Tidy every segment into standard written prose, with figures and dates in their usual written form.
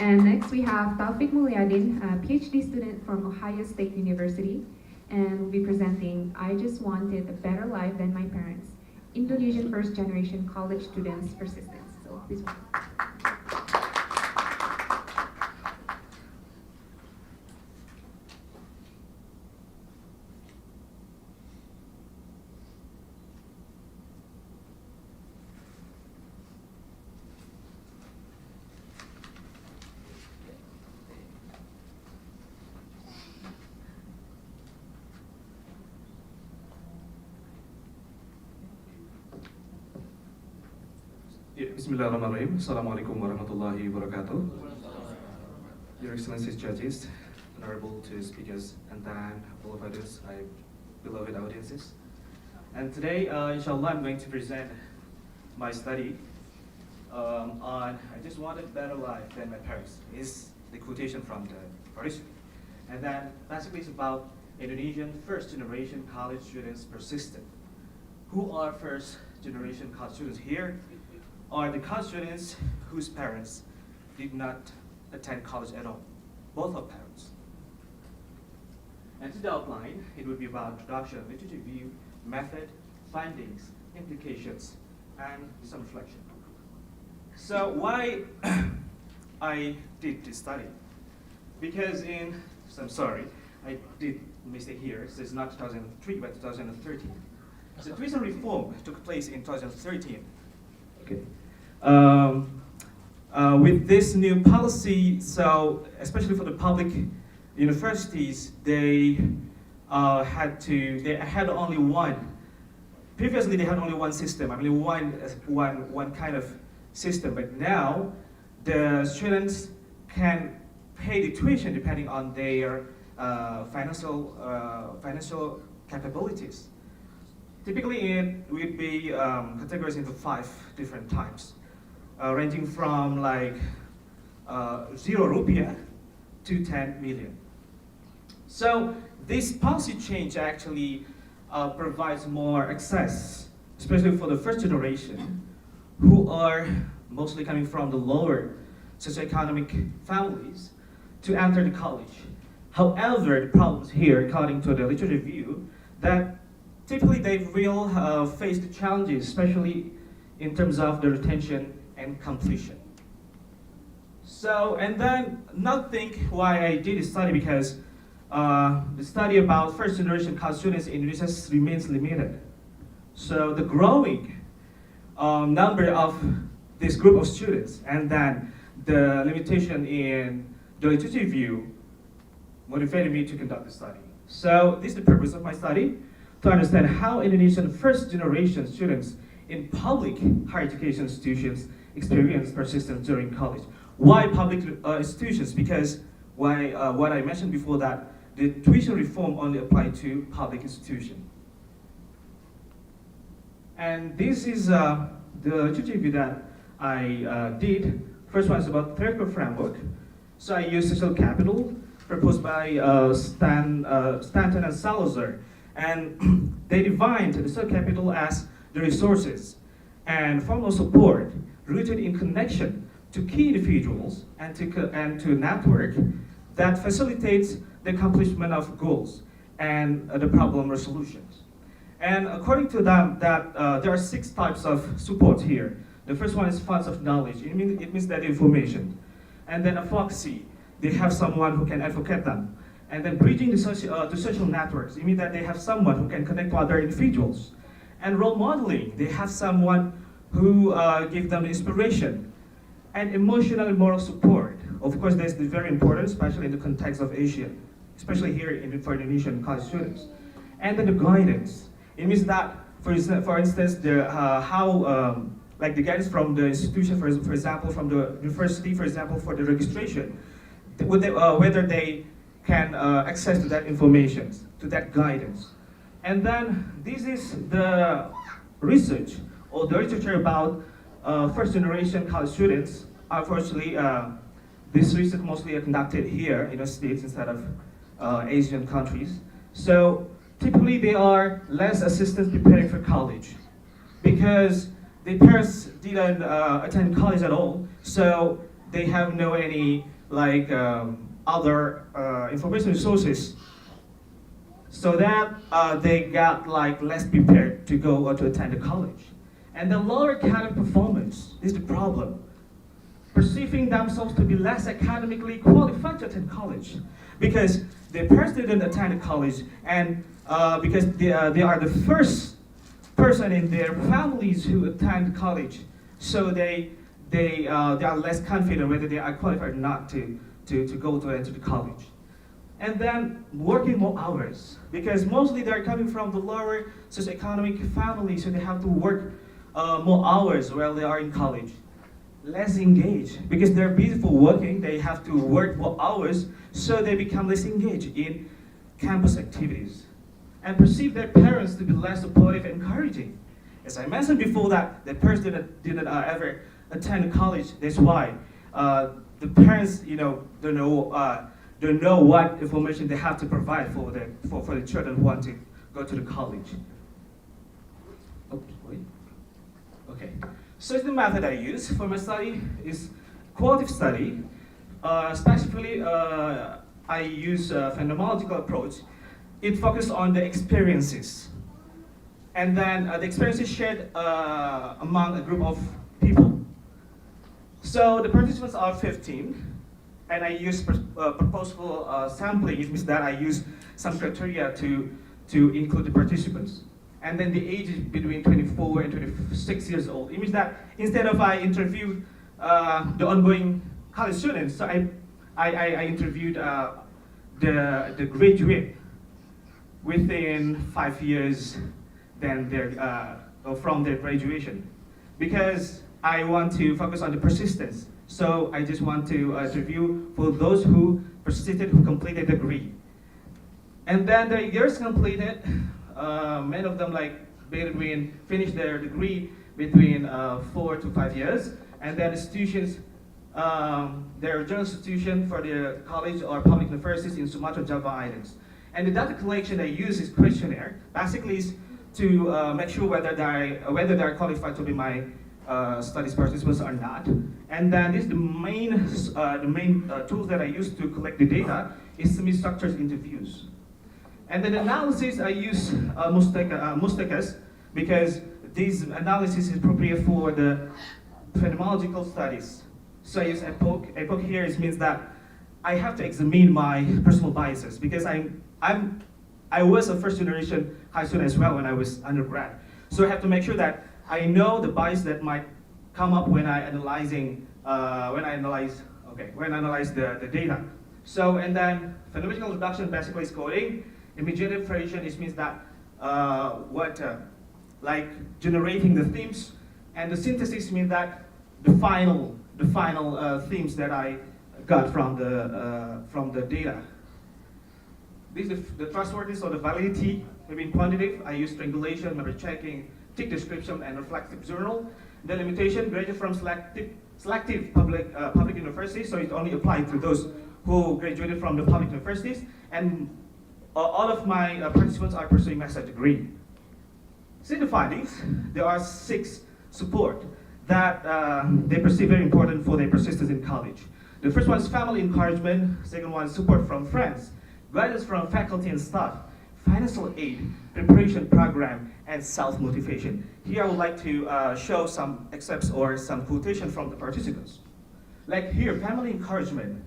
And next we have Taufik Mulyadin, a PhD student from Ohio State University, and will be presenting I Just Wanted a Better Life Than My Parents, Indonesian First Generation College Students' Persistence. So please welcome. Bismillahirrahmanirrahim. Assalamualaikum warahmatullahi wabarakatuh. Your Excellencies, judges, honorable to speakers, and then all of others, my beloved audiences. And today, inshallah, I'm going to present my study on I just wanted a better life than my parents. Is the quotation from the Persistance. And then basically it's about Indonesian first generation college students persistent. Who are first generation college students here? Are the college students whose parents did not attend college at all, both of parents. And to the outline, it would be about introduction, literature review, method, findings, implications, and some reflection. So why I did this study? Because I'm sorry, I did a mistake here, so it's not 2003, but 2013. So tuition reform took place in 2013. Okay. With this new policy, so especially for the public universities, they had only one. Previously, they had only one system. I mean, one kind of system. But now, the students can pay the tuition depending on their financial capabilities. Typically, it would be categorized into 5 different types, ranging from like 0 rupiah to 10 million. So this policy change actually provides more access, especially for the first generation, who are mostly coming from the lower socioeconomic families, to enter the college. However, the problems here, according to the literature review, that typically they will face the challenges, especially in terms of the retention and completion. So, and then not think why I did this study, because the study about first generation college students in Indonesia remains limited. So the growing number of this group of students, and then the limitation in the literature review motivated me to conduct the study. So this is the purpose of my study, to understand how Indonesian first generation students in public higher education institutions experience persistence during college. Why public institutions? Because what I mentioned before, that the tuition reform only applied to public institutions. And this is the literature review that I did. First one is about theoretical framework. So I used social capital proposed by Stanton and Salazar. And they defined the social capital as the resources and formal support rooted in connection to key individuals and to network that facilitates the accomplishment of goals and the problem resolutions. And according to them, that there are 6 types of support here. The first one is funds of knowledge. It means that information. And then advocacy. They have someone who can advocate them. And then bridging the social networks. It means that they have someone who can connect to other individuals. And role modeling. They have someone who gives them inspiration. And emotional and moral support. Of course, that's very important, especially in the context of Asia, especially here for Indonesian college students. And then the guidance. It means that, for instance, like the guidance from the institution, for example, from the university, for example, for the registration, whether they can access to that information, to that guidance. And then this is the research or the literature about first generation college students. Unfortunately, this research mostly conducted here in the States instead of Asian countries. So typically they are less assistance preparing for college because the parents didn't attend college at all. So they have no any like other information sources, so that they got like less prepared to go or to attend the college. And the lower academic performance is the problem, perceiving themselves to be less academically qualified to attend college, because their parents didn't attend college, and because they are the first person in their families who attend college, so they are less confident whether they are qualified or not to go to enter the college. And then working more hours, because mostly they're coming from the lower socioeconomic families, so they have to work more hours while they are in college. Less engaged, because they're busy for working, they have to work more hours, so they become less engaged in campus activities, and perceive their parents to be less supportive and encouraging. As I mentioned before, that the parents didn't ever attend college. That's why the parents, don't know what information they have to provide for the children who want to go to the college. Oh, wait. Okay. So the method I use for my study is qualitative study. Specifically, I use a phenomenological approach. It focuses on the experiences. And then the experiences shared among a group of people. So the participants are 15, and I use proposal sampling. It means that I use some criteria to include the participants. And then the age is between 24 and 26 years old. It means that instead of I interview the ongoing college students, so I interviewed the graduate within 5 years from their graduation, because I want to focus on the persistence. So I just want to interview for those who persisted, who completed the degree. And then the years completed, many of them finished their degree between 4 to 5 years, and then institutions, their general institution for the college or public universities in Sumatra, Java Islands. And the data collection I use is questionnaire. Basically, is to make sure whether they are qualified to be my studies participants or not. And then this the main tools that I use to collect the data is semi-structured interviews. And then analysis I use Mustakas, because this analysis is appropriate for the phenomenological studies. So I use epoch. Epoch here means that I have to examine my personal biases, because I was a first generation high student as well when I was undergrad. So I have to make sure that I know the bias that might come up when I analyze the data. So, and then phenomenological reduction basically is coding. Immediate variation means that like generating the themes, and the synthesis means that the final themes that I got from the data. This is the trustworthiness or the validity. Maybe in quantitative, I use triangulation, memory checking, tick description, and reflexive journal. The limitation graduated from selective public universities, so it only applied to those who graduated from the public universities. And all of my participants are pursuing master's degree. See the findings. There are 6 support that they perceive very important for their persistence in college. The first one is family encouragement. Second one is support from friends, guidance from faculty and staff, financial aid, preparation program, and self-motivation. Here I would like to show some excerpts or some quotation from the participants. Like here, family encouragement.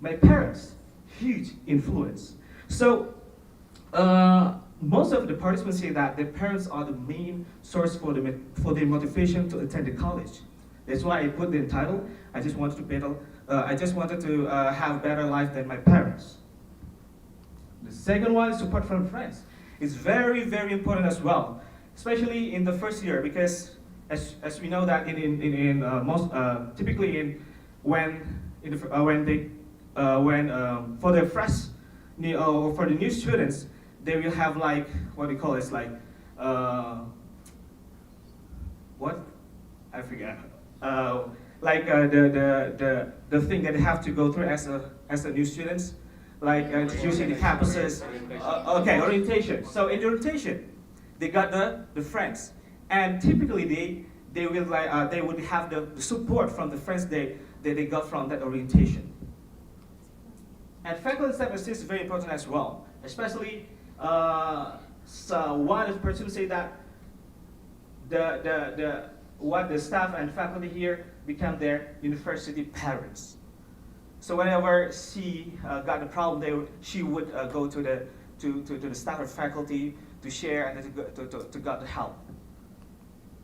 My parents, huge influence. So most of the participants say that their parents are the main source for their motivation to attend the college. That's why I put the title. I just wanted to have better life than my parents. The second one is support from friends. It's very, very important as well, especially in the first year, because as we know that for the fresh or for the new students, they will have like what we call it, like what I forget. The thing that they have to go through as a new students, like introducing the campuses. Orientation. So in the orientation, they got the friends, and typically they would have the support from the friends that they got from that orientation. And faculty staff assist is very important as well, especially so one of the person say that what the staff and faculty here become their university parents. So whenever she got a problem, she would go to the staff or faculty to share and to get the help.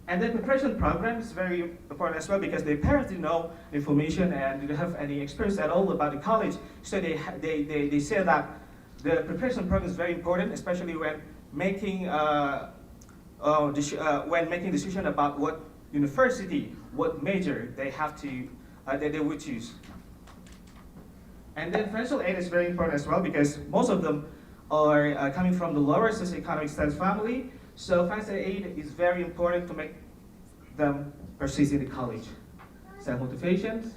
And the preparation program is very important as well because the parents didn't know information and didn't have any experience at all about the college. So they say that the preparation program is very important, especially when making decision about what university, what major they have to they would choose. And then financial aid is very important as well because most of them are coming from the lower socioeconomic status family. So financial aid is very important to make them persist in the college. Self-motivation.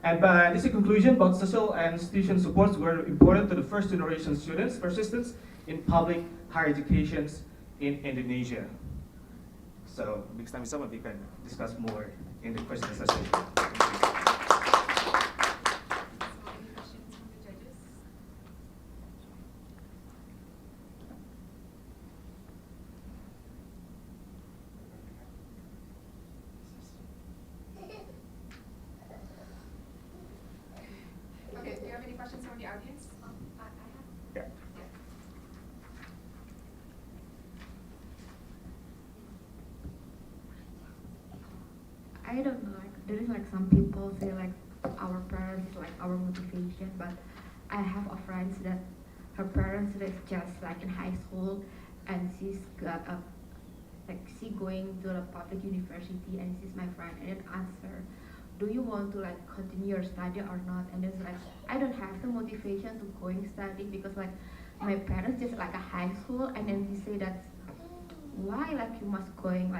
And by this conclusion, both social and institution supports were important to the first generation students' persistence in public higher education in Indonesia. So next time some of you can discuss more in the question session. Okay, do you have any questions from the audience? I have. Yeah. I don't know, like there is like some people say like our parents is like our motivation, but I have a friend that her parents is just like in high school and she's got a like she going to a public university and she's my friend and then ask her, do you want to like continue your study or not? And it's like I don't have the motivation to going study because like my parents just like a high school and then he say that why like you must going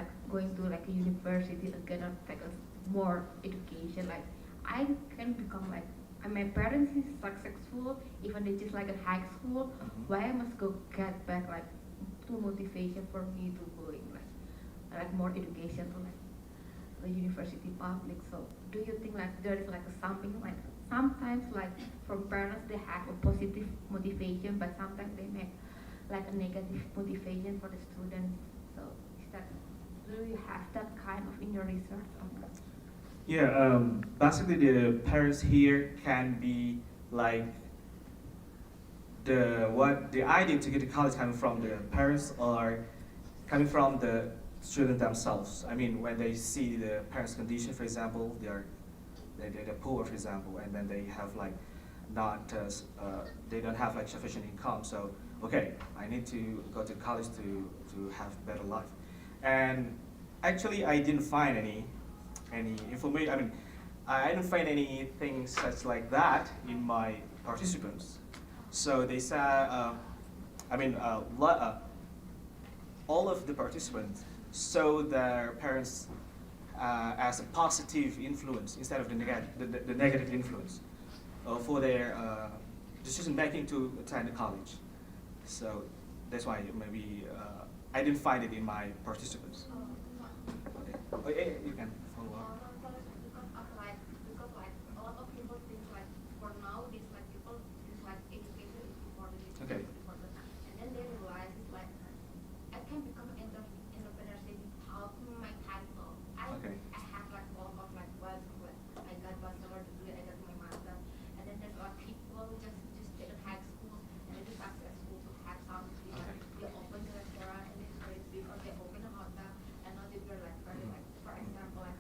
to like a university again or like a more education, like I can become like and my parents is successful even they just like in high school, why I must go get back like to motivation for me to going like more education to like the university public. So do you think like there is like a something like sometimes like from parents they have a positive motivation but sometimes they make like a negative motivation for the students. So is that, do you have that kind of in your research or not? Yeah, basically the parents here can be like the idea to get to college coming from the parents or coming from the student themselves. I mean, when they see the parents' condition, for example, they're poor, for example, and then they have like not they don't have like sufficient income. So okay, I need to go to college to have better life. And actually, I didn't find any information. I mean, I didn't find anything such like that in my participants. So they said, all of the participants saw their parents as a positive influence instead of the negative influence for their decision making to attend college. So that's why maybe I didn't find it in my participants. Okay. Okay, you can follow up. Because a lot of people think like for now this like people is like education is important, Okay. important, and then they realize it's like I can become entrepreneurship without my title. Okay. I have like a lot of like I got bachelor degree, I got my master, and then there's a lot of people who just stay in high school and they just successful to have something like they open a restaurant and it's very big or they open a hotel and now they were like very like for example like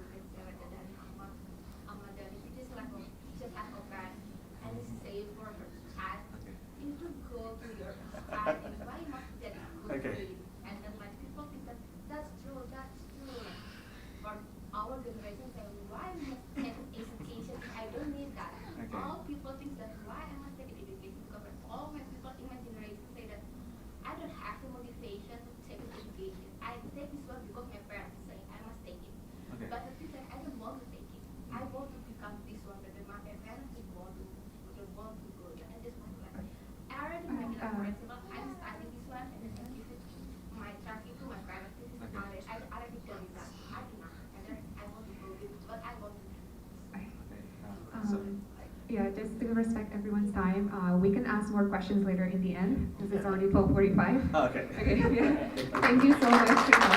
just to respect everyone's time, we can ask more questions later in the end, because it's already 12:45. Oh, okay. Okay, yeah. Thank you so much.